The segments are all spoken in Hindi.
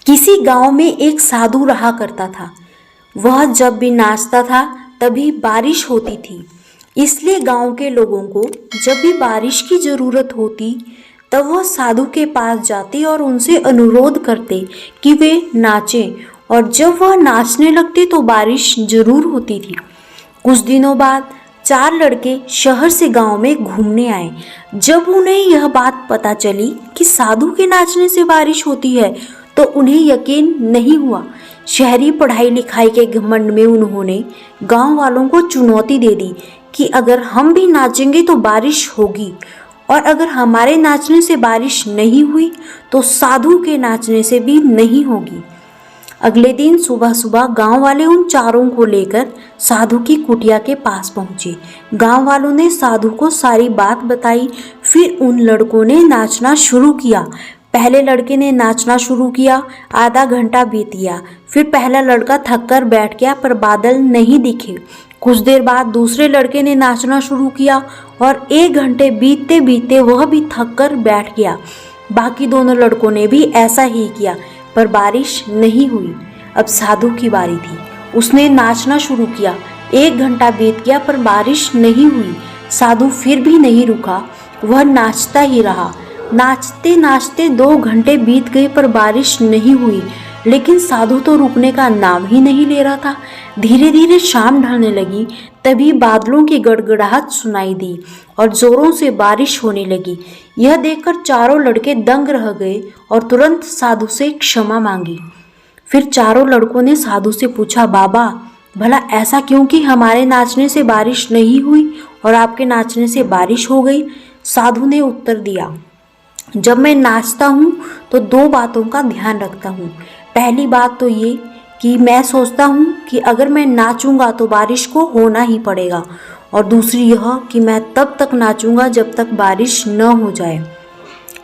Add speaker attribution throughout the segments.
Speaker 1: किसी गांव में एक साधु रहा करता था। वह जब भी नाचता था तभी बारिश होती थी। इसलिए गांव के लोगों को जब भी बारिश की ज़रूरत होती तब वह साधु के पास जाते और उनसे अनुरोध करते कि वे नाचें, और जब वह नाचने लगते तो बारिश जरूर होती थी। कुछ दिनों बाद 4 लड़के शहर से गांव में घूमने आए। जब उन्हें यह बात पता चली कि साधु के नाचने से बारिश होती है तो उन्हें यकीन नहीं हुआ। शहरी पढ़ाई लिखाई के घमंड में उन्होंने गांव वालों को चुनौती दे दी कि अगर हम भी नाचेंगे तो बारिश होगी, और अगर हमारे नाचने से बारिश नहीं हुई तो साधु के नाचने से भी नहीं होगी। अगले दिन सुबह सुबह गांव वाले उन चारों को लेकर साधु की कुटिया के पास पहुंचे। गांव वालों ने साधु को सारी बात बताई। फिर उन लड़कों ने नाचना शुरू किया। पहले लड़के ने नाचना शुरू किया। आधा घंटा बीत गया। फिर पहला लड़का थककर बैठ गया, पर बादल नहीं दिखे। कुछ देर बाद दूसरे लड़के ने नाचना शुरू किया और 1 घंटे बीतते बीतते वह भी थककर बैठ गया। बाकी दोनों लड़कों ने भी ऐसा ही किया, पर बारिश नहीं हुई। अब साधु की बारी थी। उसने नाचना शुरू किया। 1 घंटा बीत गया, पर बारिश नहीं हुई। साधु फिर भी नहीं रुका, वह नाचता ही रहा। नाचते नाचते 2 घंटे बीत गए, पर बारिश नहीं हुई। लेकिन साधु तो रुकने का नाम ही नहीं ले रहा था। धीरे धीरे शाम ढलने लगी। तभी बादलों की गड़गड़ाहट सुनाई दी और जोरों से बारिश होने लगी। यह देखकर चारों लड़के दंग रह गए और तुरंत साधु से क्षमा मांगी। फिर चारों लड़कों ने साधु से पूछा, बाबा, भला ऐसा क्यों कि हमारे नाचने से बारिश नहीं हुई और आपके नाचने से बारिश हो गई? साधु ने उत्तर दिया, जब मैं नाचता हूँ तो 2 बातों का ध्यान रखता हूँ। पहली बात तो ये कि मैं सोचता हूँ कि अगर मैं नाचूंगा तो बारिश को होना ही पड़ेगा, और दूसरी यह कि मैं तब तक नाचूंगा जब तक बारिश न हो जाए।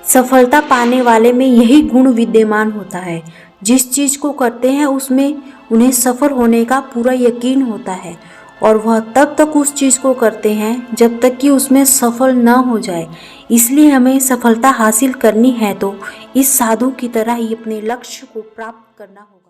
Speaker 1: सफलता पाने वाले में यही गुण विद्यमान होता है। जिस चीज़ को करते हैं उसमें उन्हें सफल होने का पूरा यकीन होता है, और वह तब तक उस चीज़ को करते हैं जब तक कि उसमें सफल न हो जाए। इसलिए हमें सफलता हासिल करनी है तो इस साधु की तरह ही अपने लक्ष्य को प्राप्त करना होगा।